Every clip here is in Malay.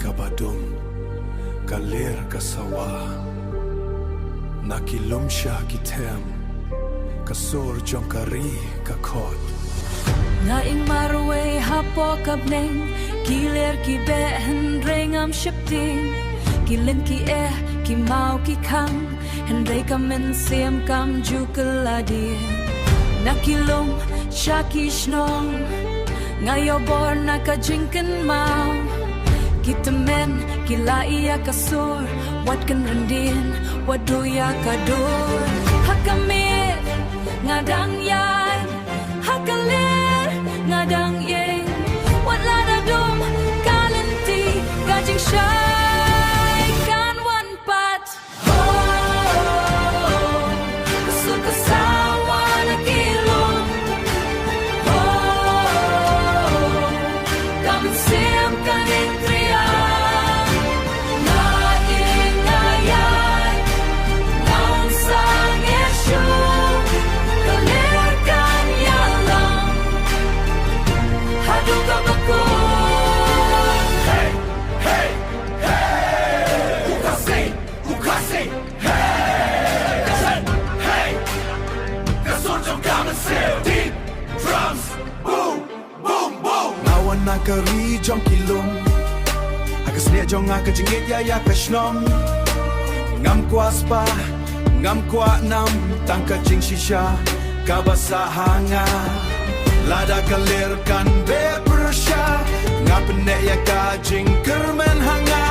kabadum kalir kasawa nakilum sha kitem kasur jongkari kakot Naing marwe hapo kabneng kiler ki be hendrengam shipting kilin ki ki mau ki kang hendrei kamen siam kam jukeladin nakilum shaki shnong ngayo bor nakajinken mau kitemen kilaiya kasur wat kan rendin wadu ya kadur hakamit ngadang yan hakalir ngadang yeng wat lada dum kalenti gajing syai kan wan pat kasur kasawa nakilum kamen siam kan intrian naing ayay naun sang Yesu kalirkan yalang hadu kabakun hey hey hey ukasi hey kasan hey kasur jongkaman sil deep drums boom boom boom nawan nakari jongkilum akas ne jong akajingit ya kashnong ngam kwaspa ngam kwa nam tangka jing shisha kabasahanga lada kalirkan be persya ngapne ya kajing kermen hanga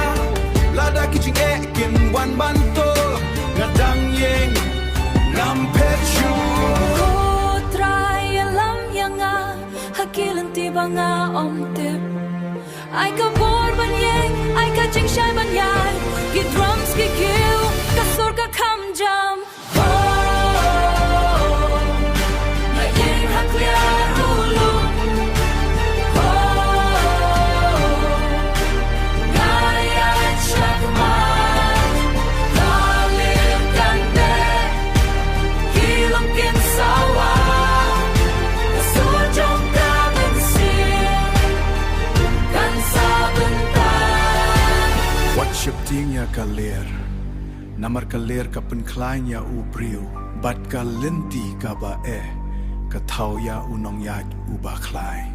lada kijing ekin wan banto ngadang yeng ngam pechu try alam yanga hakilan tibanga omtip ay kabor banyeng ay kajing syai banyay ki drums ki kill kasur ka kamjam ngayeng hakliar ulum ngayat syakmat kalirkan be kilang kinsawa kasur jong kamen sil kan sabentan wat shipting ya kalir namar kalir kapen klain ya ubriu bat kalenti kaba kathau ya unong ya uba klai